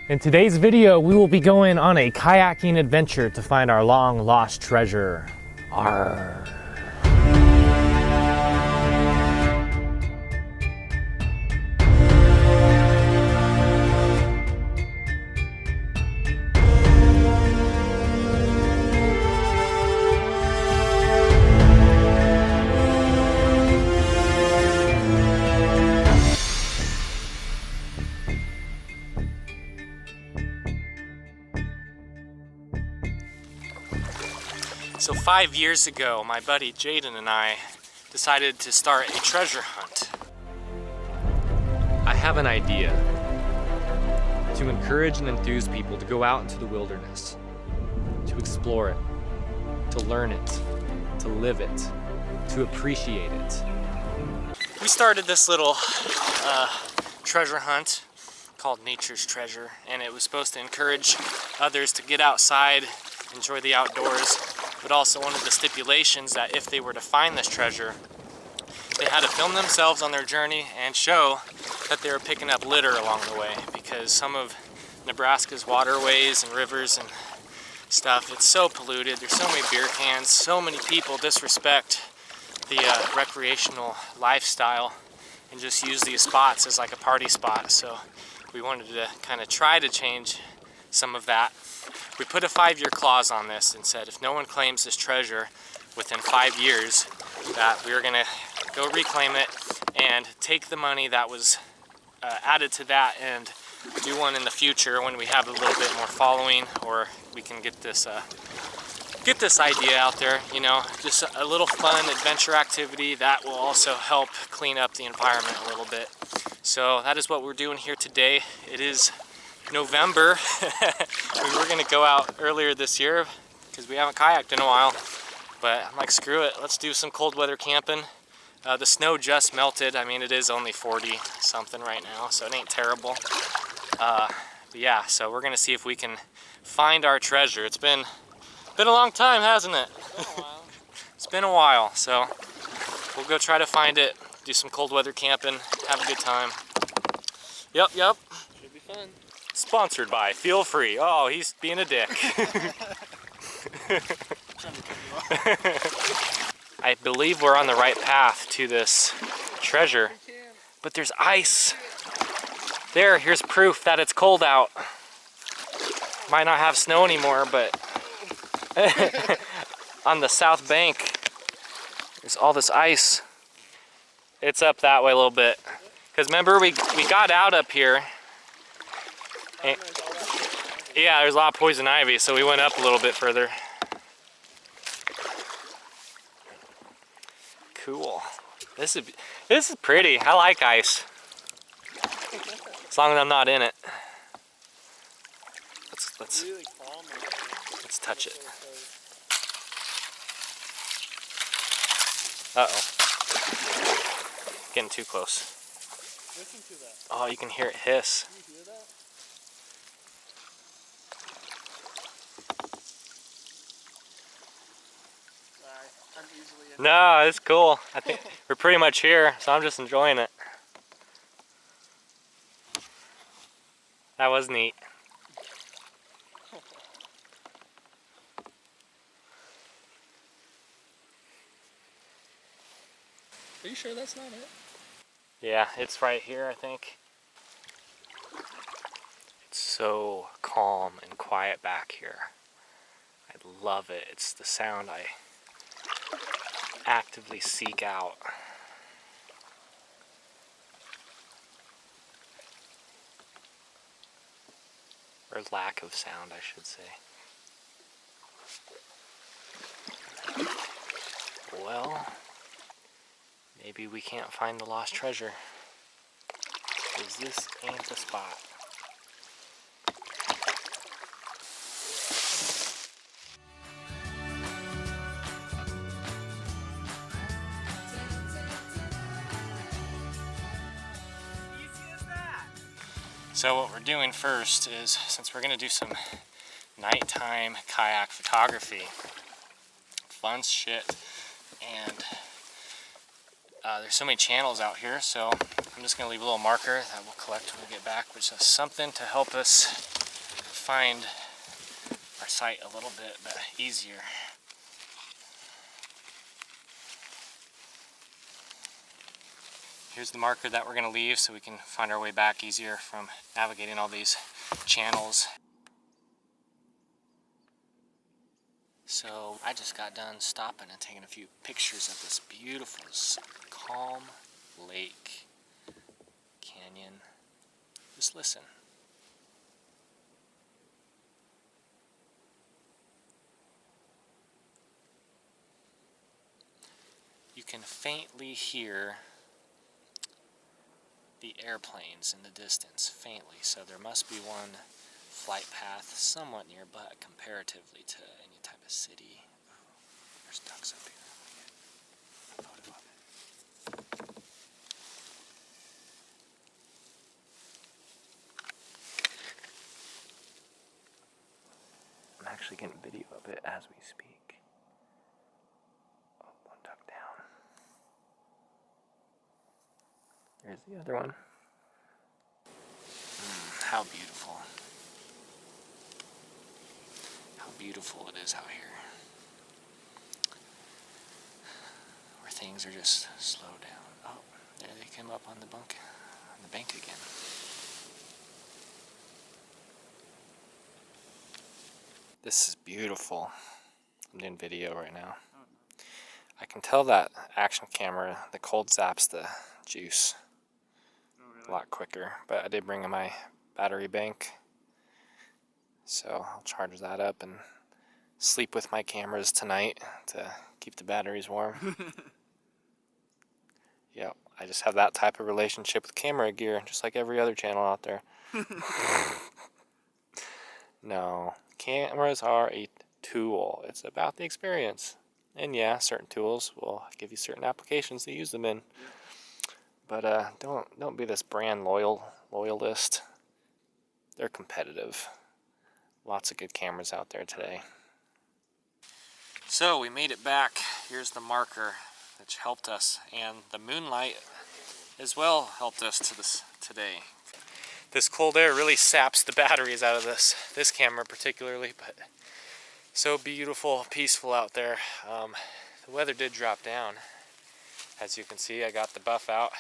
In today's video, we will be going on a kayaking adventure to find our long lost treasure. Arr. So 5 years ago, my buddy Tjaden and I decided to start a treasure hunt. I have an idea to encourage and enthuse people to go out into the wilderness, to explore it, to learn it, to live it, to appreciate it. We started this little treasure hunt called Nature's Treasure, and it was supposed to encourage others to get outside, enjoy the outdoors, but also one of the stipulations that if they were to find this treasure, they had to film themselves on their journey and show that they were picking up litter along the way, because some of Nebraska's waterways and rivers and stuff, it's so polluted. There's so many beer cans, so many people disrespect the recreational lifestyle and just use these spots as like a party spot. So we wanted to kind of try to change some of that. We put a 5-year clause on this and said if no one claims this treasure within 5 years, that we were going to go reclaim it and take the money that was added to that and do one in the future when we have a little bit more following, or we can get this idea out there, you know, just a little fun adventure activity that will also help clean up the environment a little bit. So that is what we're doing here today. It is November. We were gonna go out earlier this year because we haven't kayaked in a while, but I'm like, screw it, let's do some cold weather camping. The snow just melted. I mean, it is only 40 something right now, so it ain't terrible. But yeah, so we're gonna see if we can find our treasure. It's been a long time, hasn't it? It's been a while, so we'll go try to find it, do some cold weather camping, have a good time. Yep. Should be fun. Sponsored by Feel Free. Oh, he's being a dick. I believe we're on the right path to this treasure, but there's ice. Here's proof that it's cold out. Might not have snow anymore, but on the south bank, there's all this ice. It's up that way a little bit. Because remember, we got out up here. And, yeah, there's a lot of poison ivy, so we went up a little bit further. Cool. This is pretty. I like ice. As long as I'm not in it. Let's touch it. Uh-oh. Getting too close. Listen to that. Oh, you can hear it hiss. Can you hear that? I'm easily in. No, it's cool. I think we're pretty much here, so I'm just enjoying it. That was neat. Are you sure that's not it? Yeah, it's right here, I think. It's so calm and quiet back here. I love it. It's the sound I actively seek out. Or lack of sound, I should say. Well, maybe we can't find the lost treasure, 'cause this ain't the spot. So what we're doing first is, since we're gonna do some nighttime kayak photography, fun shit, and there's so many channels out here, so I'm just going to leave a little marker that we'll collect when we get back, which is something to help us find our site a little bit easier. Here's the marker that we're going to leave so we can find our way back easier from navigating all these channels. So I just got done stopping and taking a few pictures of this beautiful, calm lake canyon. Just listen. You can faintly hear the airplanes in the distance, faintly, so there must be one flight path somewhat near, but comparatively to any type of city. Oh, there's ducks up here. Get a photo of it. I'm actually getting video of it as we speak. Oh, one duck down. There's the other one. How beautiful. How beautiful it is out here. Where things are just slow down. Oh, there they came up on the bank again. This is beautiful. I'm doing video right now. I can tell that action camera, the cold zaps the juice a lot quicker, but I did bring in my battery bank, so I'll charge that up and sleep with my cameras tonight to keep the batteries warm. Yep, I just have that type of relationship with camera gear, just like every other channel out there. No, cameras are a tool. It's about the experience. And yeah, certain tools will give you certain applications to use them in. But don't be this brand loyalist. They're competitive. Lots of good cameras out there today. So we made it back. Here's the marker which helped us, and the moonlight as well helped us to this today. This cold air really saps the batteries out of this camera particularly, but so beautiful, peaceful out there. The weather did drop down. As you can see, I got the buff out.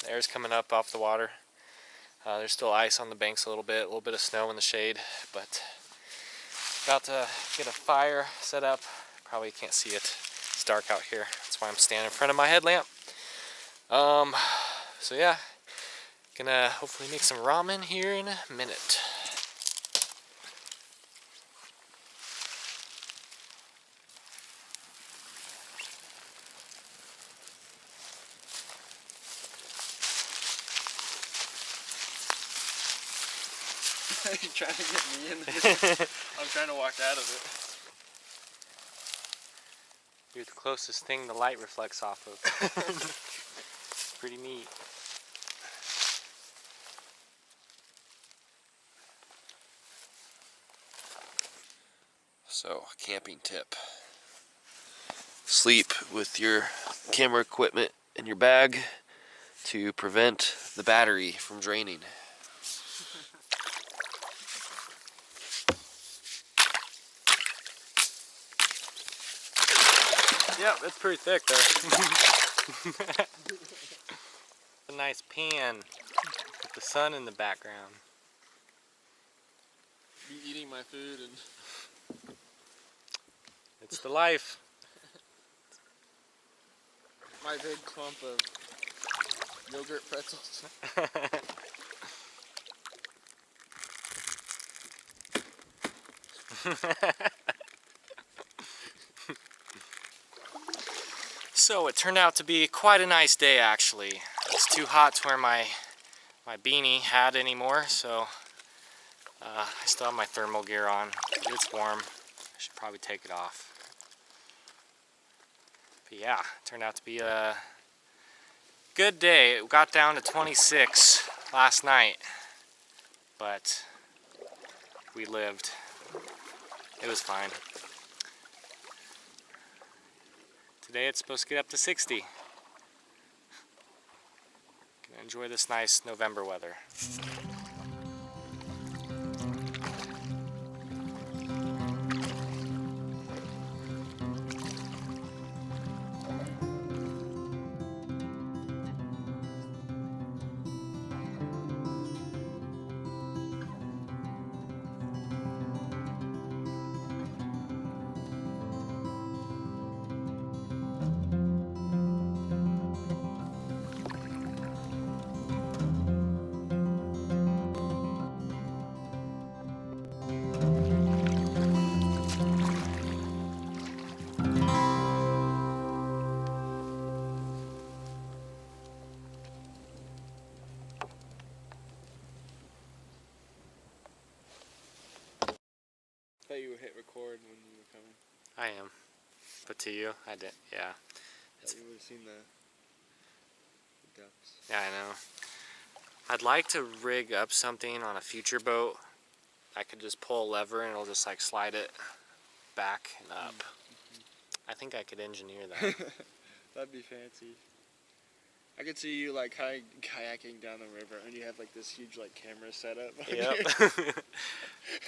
The air's coming up off the water. There's still ice on the banks a little bit of snow in the shade, but about to get a fire set up. Probably can't see it. It's dark out here. That's why I'm standing in front of my headlamp. So yeah, gonna hopefully make some ramen here in a minute. You're trying to get me in there. I'm trying to walk out of it. You're the closest thing the light reflects off of. Pretty neat. So, camping tip. Sleep with your camera equipment in your bag to prevent the battery from draining. Yep, it's pretty thick there. A nice pan with the sun in the background. Be eating my food and It's the life. my big clump of yogurt pretzels. So it turned out to be quite a nice day actually. It's too hot to wear my beanie hat anymore, so I still have my thermal gear on. It's warm. I should probably take it off. But yeah, it turned out to be a good day. It got down to 26 last night, but we lived. It was fine. Today it's supposed to get up to 60. Enjoy this nice November weather. I thought you would hit record when you were coming. I am. But to you, I did. Yeah. I thought you would have seen the ducks. Yeah, I know. I'd like to rig up something on a future boat. I could just pull a lever and it'll just like slide it back and up. I think I could engineer that. That'd be fancy. I could see you like kayaking down the river, and you have like this huge like camera setup. Yep.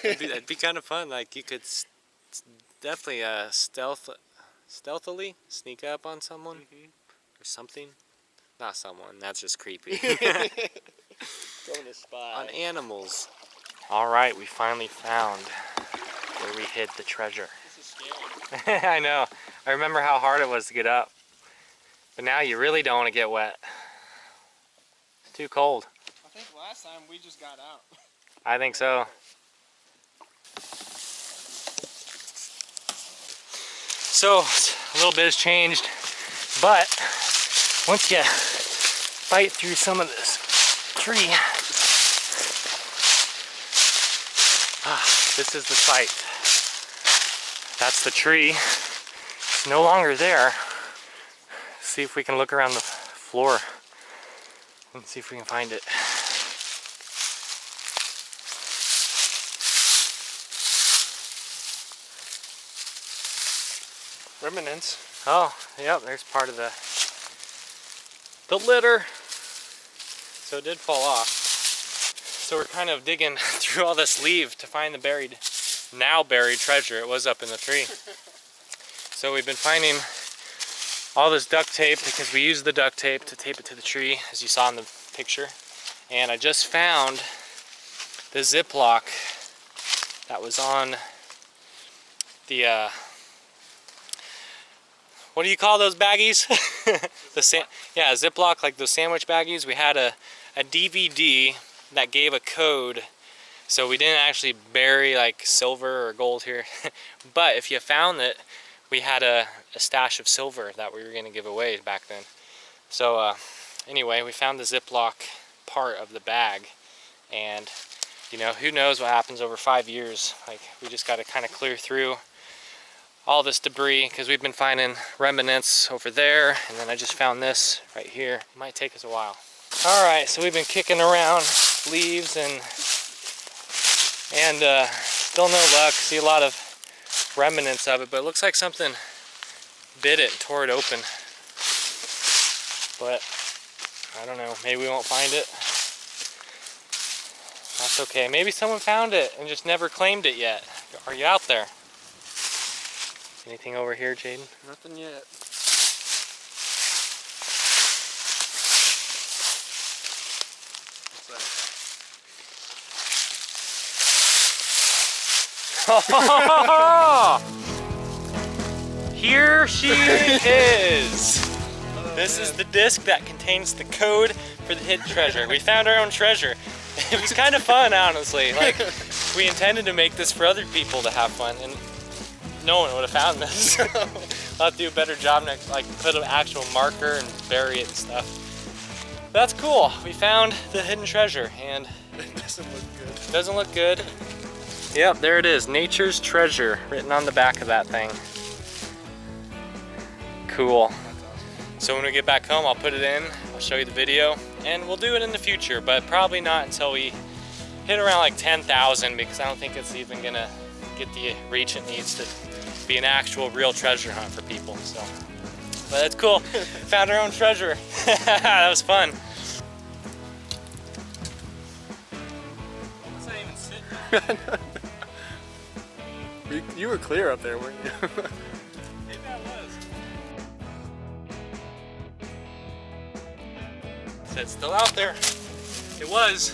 That'd be kind of fun. Like you could definitely stealthily sneak up on someone or something. Not someone. That's just creepy. Going to spy On animals. All right, we finally found where we hid the treasure. This is scary. I know. I remember how hard it was to get up. But now you really don't want to get wet. It's too cold. I think last time we just got out. I think so. So, a little bit has changed, but once you bite through some of this tree, this is the site. That's the tree. It's no longer there. See if we can look around the floor and see if we can find it. Remnants. Oh, yep, there's part of the litter. So it did fall off. So we're kind of digging through all this leaf to find the now buried treasure. It was up in the tree. So we've been finding all this duct tape because we used the duct tape to tape it to the tree, as you saw in the picture. And I just found the Ziploc that was on the what do you call those baggies? Yeah, Ziploc, like those sandwich baggies. We had a DVD that gave a code, so we didn't actually bury like silver or gold here. But if you found it, we had a stash of silver that we were going to give away back then. So anyway, we found the Ziploc part of the bag, and you know, who knows what happens over 5 years. Like, we just got to kind of clear through all this debris because we've been finding remnants over there, and then I just found this right here. It might take us a while. All right, so we've been kicking around leaves and still no luck. See a lot of remnants of it, but it looks like something bit it and tore it open. But I don't know, maybe we won't find it. That's okay. Maybe someone found it and just never claimed it yet. Are you out there? Anything over here, Tjaden? Nothing yet. Here she is! This is the disc that contains the code for the hidden treasure. We found our own treasure. It was kind of fun, honestly. Like, we intended to make this for other people to have fun, and no one would have found this. I'll have to do a better job next, like put an actual marker and bury it and stuff. But that's cool. We found the hidden treasure, and It doesn't look good. doesn't look good. Yep, there it is. Nature's treasure written on the back of that thing. Cool. So when we get back home, I'll put it in, I'll show you the video, and we'll do it in the future, but probably not until we hit around like 10,000, because I don't think it's even gonna get the reach it needs to be an actual real treasure hunt for people. So, but that's cool. Found our own treasure. That was fun. You were clear up there, weren't you? Maybe I was. So it's still out there. It was.